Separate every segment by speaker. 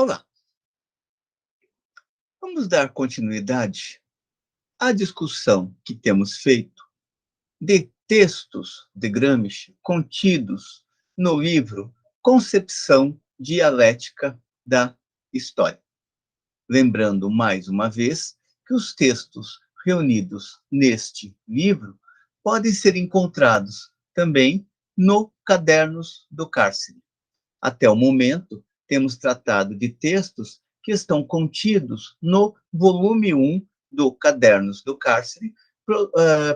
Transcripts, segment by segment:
Speaker 1: Olá, vamos dar continuidade à discussão que temos feito de textos de Gramsci contidos no livro Concepção Dialética da História. Lembrando mais uma vez que os textos reunidos neste livro podem ser encontrados também no Cadernos do Cárcere. Até o momento, temos tratado de textos que estão contidos no volume 1 do Cadernos do Cárcere,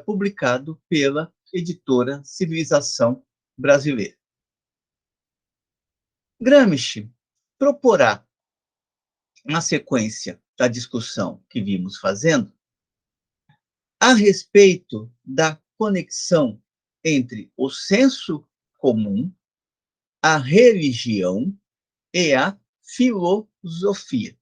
Speaker 1: publicado pela editora Civilização Brasileira. Gramsci proporá, na sequência da discussão que vimos fazendo, a respeito da conexão entre o senso comum, a religião e a filosofia.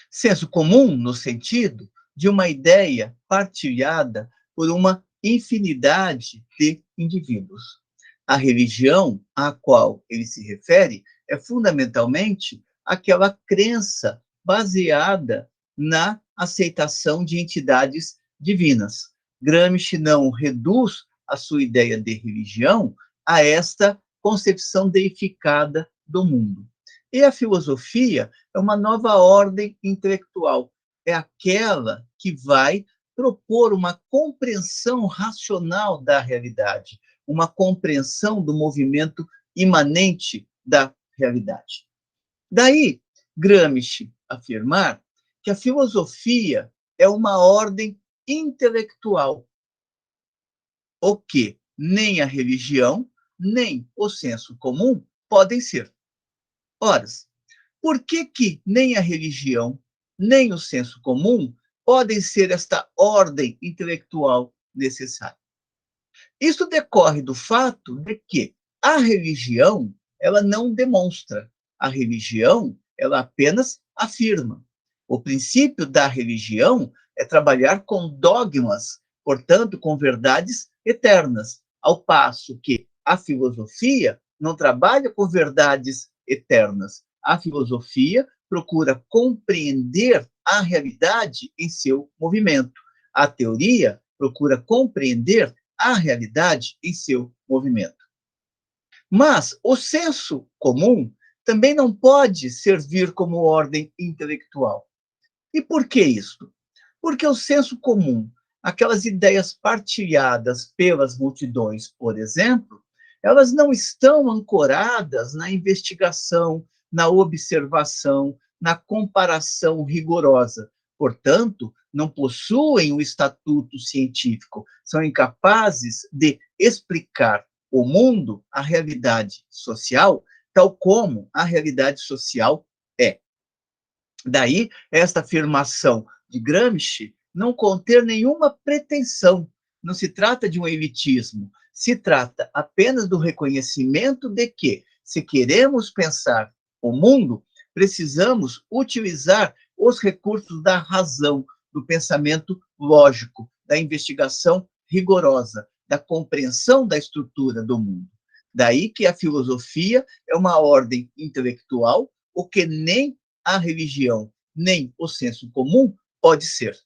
Speaker 1: Senso comum no sentido de uma ideia partilhada por uma infinidade de indivíduos. A religião a qual ele se refere é fundamentalmente aquela crença baseada na aceitação de entidades divinas. Gramsci não reduz a sua ideia de religião a esta concepção deificada do mundo. E a filosofia é uma nova ordem intelectual, é aquela que vai propor uma compreensão racional da realidade, uma compreensão do movimento imanente da realidade. Daí, Gramsci afirmar que a filosofia é uma ordem intelectual, o que nem a religião, nem o senso comum podem ser. Ora, por que nem a religião, nem o senso comum podem ser esta ordem intelectual necessária? Isso decorre do fato de que a religião, ela não demonstra. A religião, ela apenas afirma. O princípio da religião é trabalhar com dogmas, portanto, com verdades eternas, ao passo que a filosofia não trabalha com verdades eternas. A filosofia procura compreender a realidade em seu movimento. A teoria procura compreender a realidade em seu movimento. Mas o senso comum também não pode servir como ordem intelectual. E por que isso? Porque o senso comum, aquelas ideias partilhadas pelas multidões, por exemplo, elas não estão ancoradas na investigação, na observação, na comparação rigorosa. Portanto, não possuem o estatuto científico, são incapazes de explicar o mundo, a realidade social, tal como a realidade social é. Daí, esta afirmação de Gramsci não conter nenhuma pretensão. Não se trata de um elitismo, se trata apenas do reconhecimento de que, se queremos pensar o mundo, precisamos utilizar os recursos da razão, do pensamento lógico, da investigação rigorosa, da compreensão da estrutura do mundo. Daí que a filosofia é uma ordem intelectual, o que nem a religião, nem o senso comum pode ser.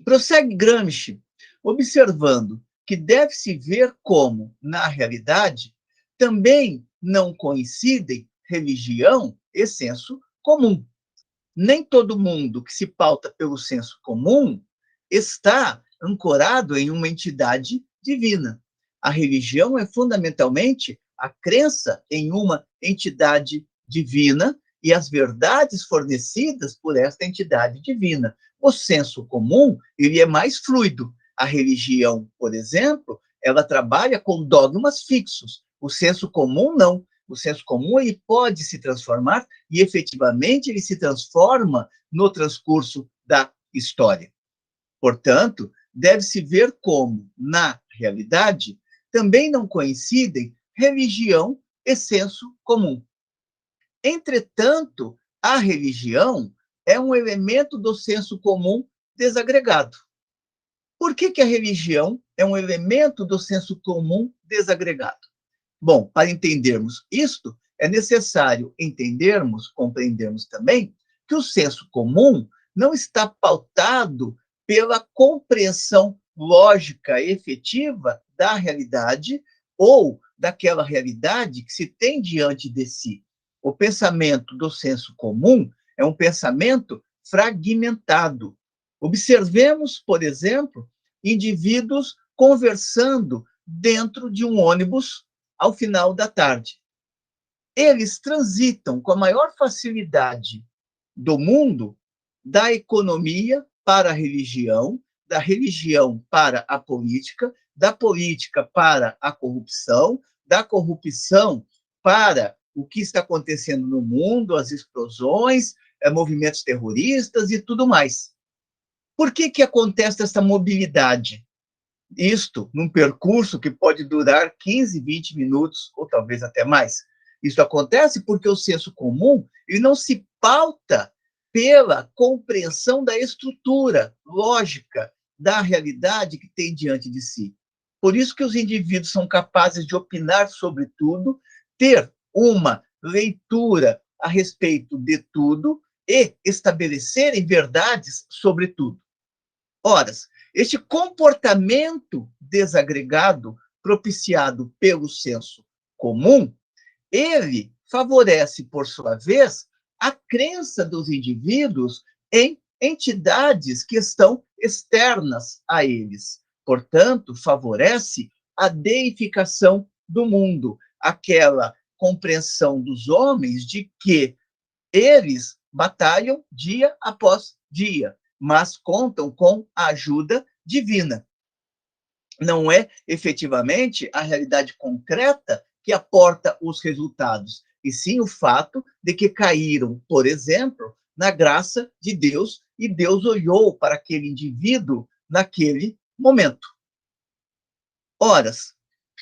Speaker 1: Prossegue Gramsci, observando que deve-se ver como, na realidade, também não coincidem religião e senso comum. Nem todo mundo que se pauta pelo senso comum está ancorado em uma entidade divina. A religião é fundamentalmente a crença em uma entidade divina e as verdades fornecidas por esta entidade divina. O senso comum, ele é mais fluido. A religião, por exemplo, ela trabalha com dogmas fixos. O senso comum, não. O senso comum, ele pode se transformar e, efetivamente, ele se transforma no transcurso da história. Portanto, deve-se ver como, na realidade, também não coincidem religião e senso comum. Entretanto, a religião é um elemento do senso comum desagregado. Por que a religião é um elemento do senso comum desagregado? Bom, para entendermos isto, é necessário entendermos, compreendermos também, que o senso comum não está pautado pela compreensão lógica efetiva da realidade ou daquela realidade que se tem diante de si. O pensamento do senso comum é um pensamento fragmentado. Observemos, por exemplo, indivíduos conversando dentro de um ônibus ao final da tarde. Eles transitam com a maior facilidade do mundo da economia para a religião, da religião para a política, da política para a corrupção, da corrupção para o que está acontecendo no mundo, as explosões, movimentos terroristas e tudo mais. Por que acontece essa mobilidade? Isto num percurso que pode durar 15, 20 minutos, ou talvez até mais. Isso acontece porque o senso comum ele não se pauta pela compreensão da estrutura lógica da realidade que tem diante de si. Por isso que os indivíduos são capazes de opinar sobre tudo, ter uma leitura a respeito de tudo e estabelecerem verdades sobre tudo. Ora, este comportamento desagregado, propiciado pelo senso comum, ele favorece, por sua vez, a crença dos indivíduos em entidades que estão externas a eles. Portanto, favorece a deificação do mundo, aquela compreensão dos homens de que eles batalham dia após dia, mas contam com a ajuda divina. Não é efetivamente a realidade concreta que aporta os resultados, e sim o fato de que caíram, por exemplo, na graça de Deus, e Deus olhou para aquele indivíduo naquele momento. Ora,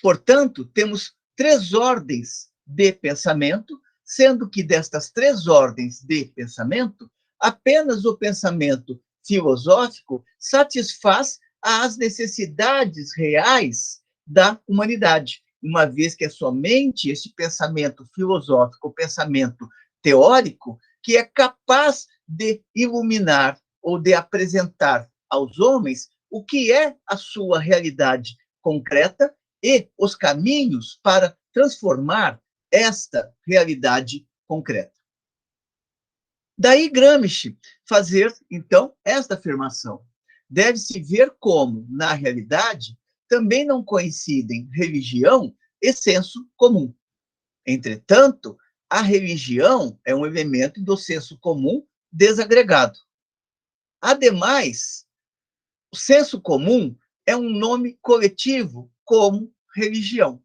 Speaker 1: portanto, temos 3 ordens de pensamento, sendo que destas 3 ordens de pensamento, apenas o pensamento filosófico satisfaz às necessidades reais da humanidade, uma vez que é somente esse pensamento filosófico, o pensamento teórico, que é capaz de iluminar ou de apresentar aos homens o que é a sua realidade concreta e os caminhos para transformar esta realidade concreta. Daí Gramsci fazer, então, esta afirmação. Deve-se ver como, na realidade, também não coincidem religião e senso comum. Entretanto, a religião é um elemento do senso comum desagregado. Ademais, o senso comum é um nome coletivo como religião.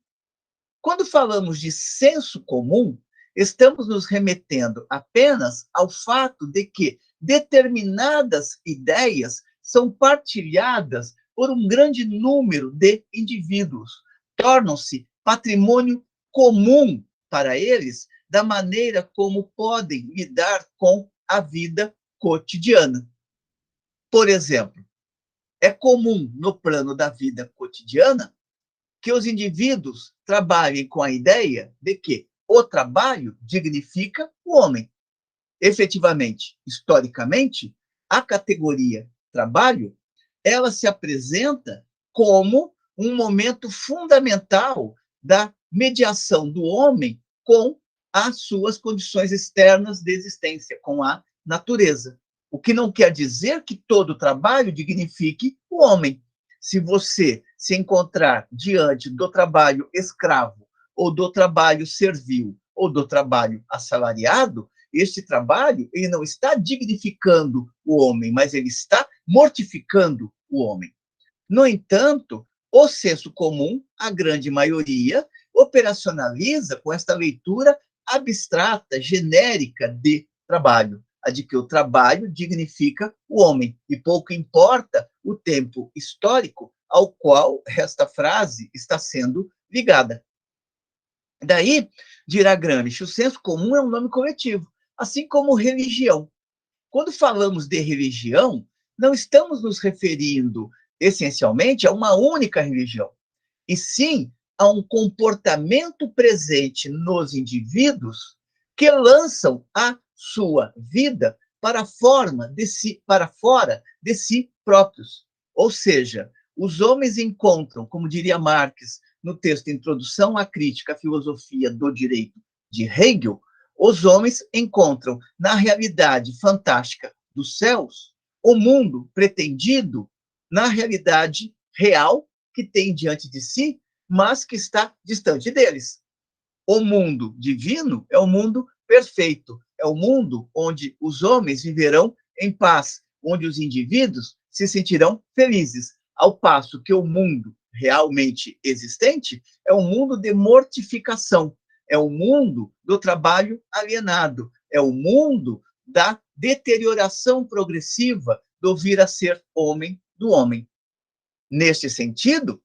Speaker 1: Quando falamos de senso comum, estamos nos remetendo apenas ao fato de que determinadas ideias são partilhadas por um grande número de indivíduos, tornam-se patrimônio comum para eles da maneira como podem lidar com a vida cotidiana. Por exemplo, é comum no plano da vida cotidiana que os indivíduos trabalhem com a ideia de que o trabalho dignifica o homem. Efetivamente, historicamente, a categoria trabalho, ela se apresenta como um momento fundamental da mediação do homem com as suas condições externas de existência, com a natureza. O que não quer dizer que todo trabalho dignifique o homem. Se você se encontrar diante do trabalho escravo, ou do trabalho servil, ou do trabalho assalariado, este trabalho ele não está dignificando o homem, mas ele está mortificando o homem. No entanto, o senso comum, a grande maioria, operacionaliza com esta leitura abstrata, genérica de trabalho, a de que o trabalho dignifica o homem, e pouco importa o tempo histórico ao qual esta frase está sendo ligada. Daí, dirá Gramsci, o senso comum é um nome coletivo, assim como religião. Quando falamos de religião, não estamos nos referindo essencialmente a uma única religião, e sim a um comportamento presente nos indivíduos que lançam a sua vida para fora de si próprios. Ou seja, os homens encontram, como diria Marx no texto Introdução à Crítica à Filosofia do Direito de Hegel, os homens encontram na realidade fantástica dos céus o mundo pretendido na realidade real que tem diante de si, mas que está distante deles. O mundo divino é o mundo perfeito, é o mundo onde os homens viverão em paz, onde os indivíduos se sentirão felizes, ao passo que o mundo realmente existente é um mundo de mortificação, é o mundo do trabalho alienado, é o mundo da deterioração progressiva do vir a ser homem do homem. Neste sentido,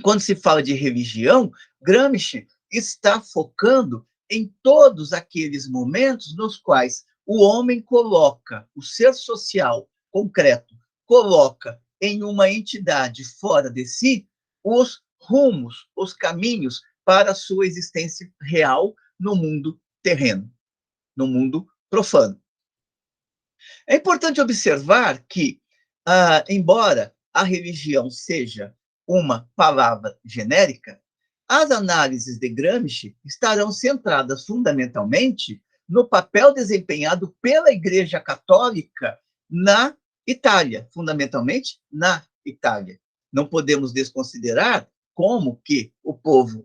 Speaker 1: quando se fala de religião, Gramsci está focando em todos aqueles momentos nos quais o homem coloca o ser social concreto, coloca em uma entidade fora de si os rumos, os caminhos para a sua existência real no mundo terreno, no mundo profano. É importante observar que, embora a religião seja uma palavra genérica, as análises de Gramsci estarão centradas fundamentalmente no papel desempenhado pela Igreja Católica na Itália, fundamentalmente na Itália. Não podemos desconsiderar como que o povo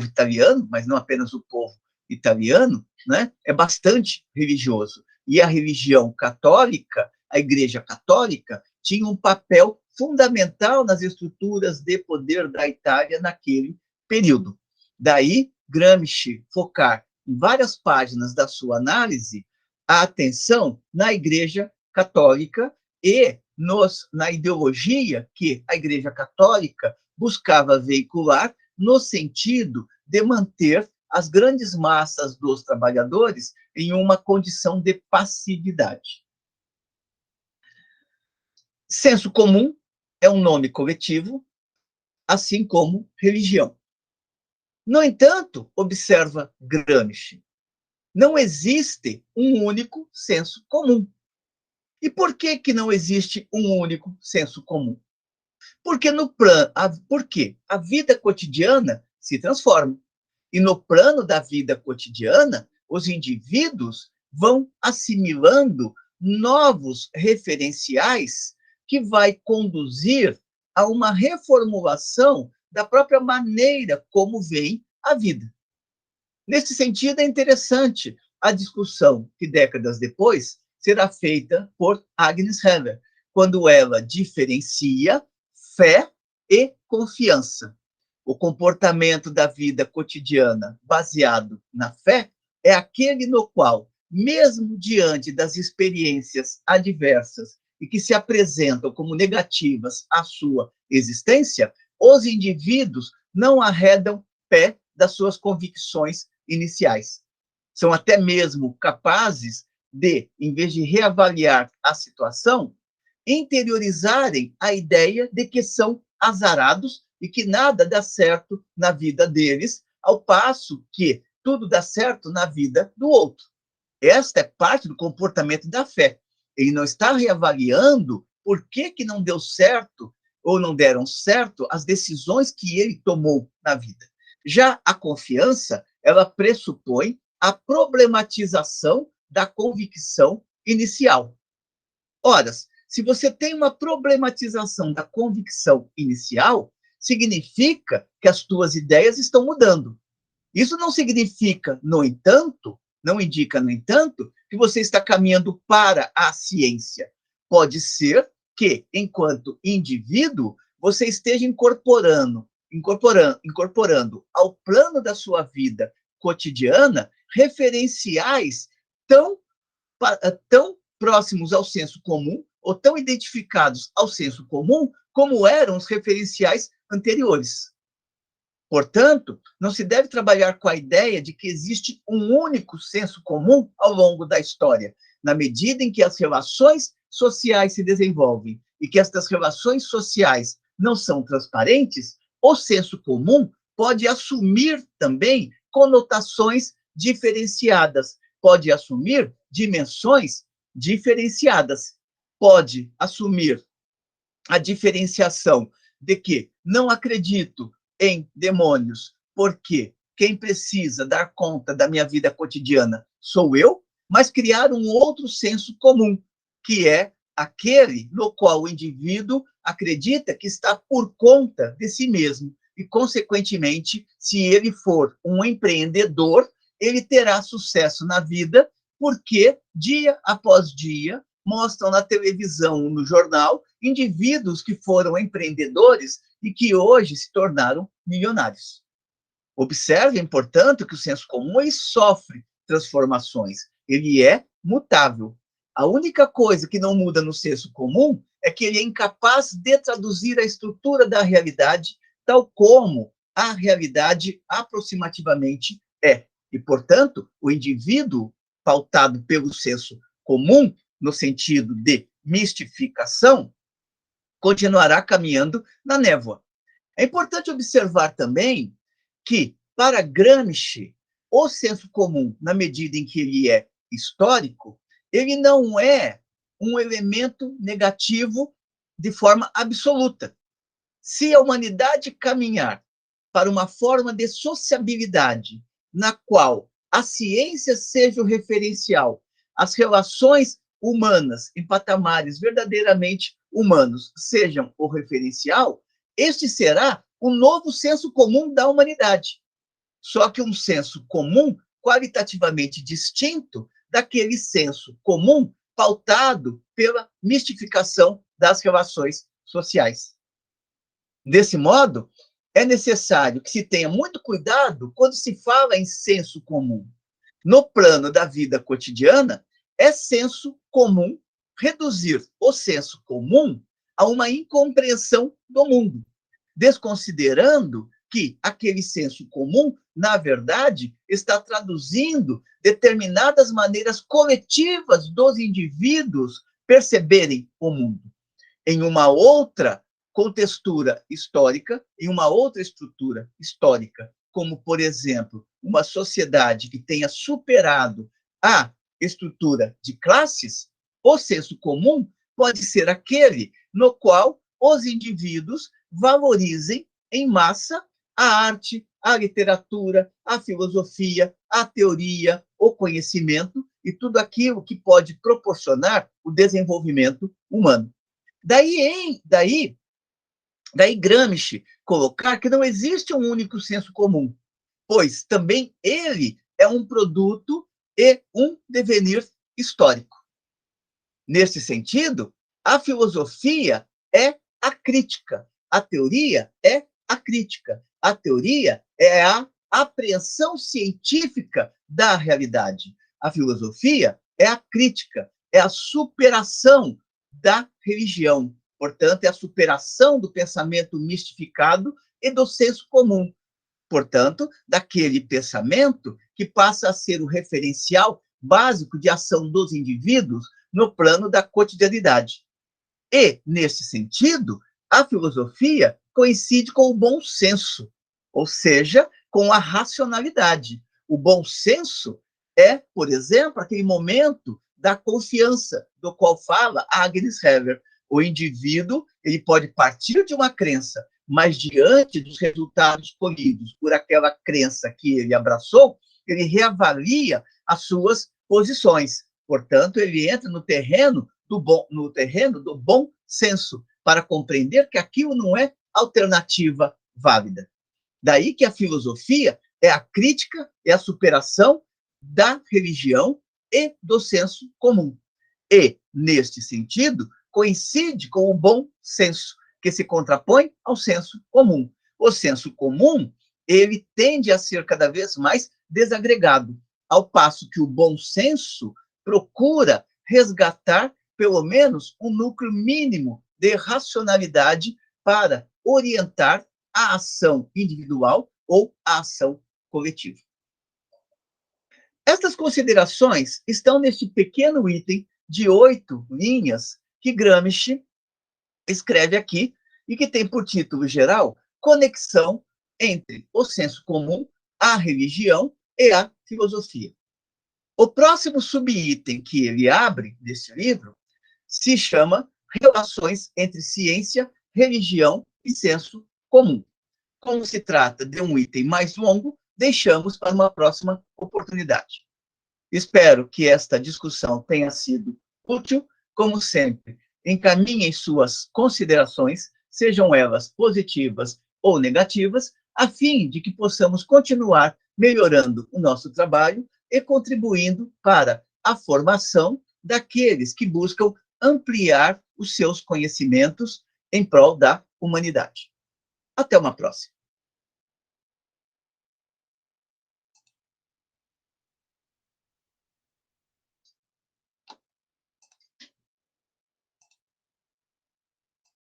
Speaker 1: italiano, mas não apenas o povo italiano, né, é bastante religioso. E a religião católica, a Igreja Católica, tinha um papel fundamental nas estruturas de poder da Itália naquele período. Daí, Gramsci focar em várias páginas da sua análise a atenção na Igreja Católica e na ideologia que a Igreja Católica buscava veicular no sentido de manter as grandes massas dos trabalhadores em uma condição de passividade. Senso comum é um nome coletivo, assim como religião. No entanto, observa Gramsci, não existe um único senso comum. E por que não existe um único senso comum? Porque a vida cotidiana se transforma. E no plano da vida cotidiana, os indivíduos vão assimilando novos referenciais que vai conduzir a uma reformulação da própria maneira como vem a vida. Nesse sentido, é interessante a discussão que, décadas depois, será feita por Agnes Heller, quando ela diferencia fé e confiança. O comportamento da vida cotidiana baseado na fé é aquele no qual, mesmo diante das experiências adversas e que se apresentam como negativas à sua existência, os indivíduos não arredam pé das suas convicções iniciais. São até mesmo capazes de, em vez de reavaliar a situação, interiorizarem a ideia de que são azarados e que nada dá certo na vida deles, ao passo que tudo dá certo na vida do outro. Esta é parte do comportamento da fé. Ele não está reavaliando por que não deu certo ou não deram certo as decisões que ele tomou na vida. Já a confiança, ela pressupõe a problematização da convicção inicial. Ora, se você tem uma problematização da convicção inicial, significa que as tuas ideias estão mudando. Isso não significa, no entanto, não indica, no entanto, que você está caminhando para a ciência. Pode ser que, enquanto indivíduo, você esteja incorporando ao plano da sua vida cotidiana referenciais tão próximos ao senso comum ou tão identificados ao senso comum como eram os referenciais anteriores. Portanto, não se deve trabalhar com a ideia de que existe um único senso comum ao longo da história, na medida em que as relações sociais se desenvolvem e que estas relações sociais não são transparentes, o senso comum pode assumir também conotações diferenciadas, pode assumir dimensões diferenciadas, pode assumir a diferenciação de que não acredito em demônios, porque quem precisa dar conta da minha vida cotidiana sou eu, mas criar um outro senso comum, que é aquele no qual o indivíduo acredita que está por conta de si mesmo. E, consequentemente, se ele for um empreendedor, ele terá sucesso na vida, porque, dia após dia, mostram na televisão, no jornal, indivíduos que foram empreendedores e que hoje se tornaram milionários. Observem, portanto, que o senso comum ele sofre transformações, ele é mutável. A única coisa que não muda no senso comum é que ele é incapaz de traduzir a estrutura da realidade tal como a realidade aproximativamente é. E, portanto, o indivíduo pautado pelo senso comum, no sentido de mistificação, continuará caminhando na névoa. É importante observar também que, para Gramsci, o senso comum, na medida em que ele é histórico, ele não é um elemento negativo de forma absoluta. Se a humanidade caminhar para uma forma de sociabilidade na qual a ciência seja o referencial, as relações humanas em patamares verdadeiramente humanos sejam o referencial, este será o novo senso comum da humanidade. Só que um senso comum qualitativamente distinto daquele senso comum pautado pela mistificação das relações sociais. Desse modo, é necessário que se tenha muito cuidado quando se fala em senso comum. No plano da vida cotidiana, é senso comum reduzir o senso comum a uma incompreensão do mundo, desconsiderando que aquele senso comum, na verdade, está traduzindo determinadas maneiras coletivas dos indivíduos perceberem o mundo. Em uma outra contextura histórica, em uma outra estrutura histórica, como, por exemplo, uma sociedade que tenha superado a estrutura de classes, o senso comum pode ser aquele no qual os indivíduos valorizem em massa a arte, a literatura, a filosofia, a teoria, o conhecimento e tudo aquilo que pode proporcionar o desenvolvimento humano. Daí Gramsci colocar que não existe um único senso comum, pois também ele é um produto e um devenir histórico. Nesse sentido, a filosofia é a crítica, a teoria é a crítica, a teoria é a apreensão científica da realidade. A filosofia é a crítica, é a superação da religião. Portanto, é a superação do pensamento mistificado e do senso comum. Portanto, daquele pensamento que passa a ser o referencial básico de ação dos indivíduos no plano da cotidianidade. E, nesse sentido, a filosofia coincide com o bom senso, ou seja, com a racionalidade. O bom senso é, por exemplo, aquele momento da confiança, do qual fala Agnes Heller. O indivíduo ele pode partir de uma crença, mas diante dos resultados colhidos por aquela crença que ele abraçou, ele reavalia as suas posições. Portanto, ele entra no terreno do bom senso, para compreender que aquilo não é alternativa válida. Daí que a filosofia é a crítica, é a superação da religião e do senso comum. E, neste sentido, coincide com o bom senso, que se contrapõe ao senso comum. O senso comum, ele tende a ser cada vez mais desagregado, ao passo que o bom senso procura resgatar, pelo menos, um núcleo mínimo de racionalidade para orientar a ação individual ou a ação coletiva. Estas considerações estão neste pequeno item de 8 linhas que Gramsci escreve aqui e que tem por título geral conexão entre o senso comum, a religião e a filosofia. O próximo subitem que ele abre desse livro se chama Relações entre Ciência, Religião e Senso Comum. Como se trata de um item mais longo, deixamos para uma próxima oportunidade. Espero que esta discussão tenha sido útil. Como sempre, encaminhem suas considerações, sejam elas positivas ou negativas, a fim de que possamos continuar melhorando o nosso trabalho e contribuindo para a formação daqueles que buscam ampliar os seus conhecimentos em prol da humanidade. Até uma próxima.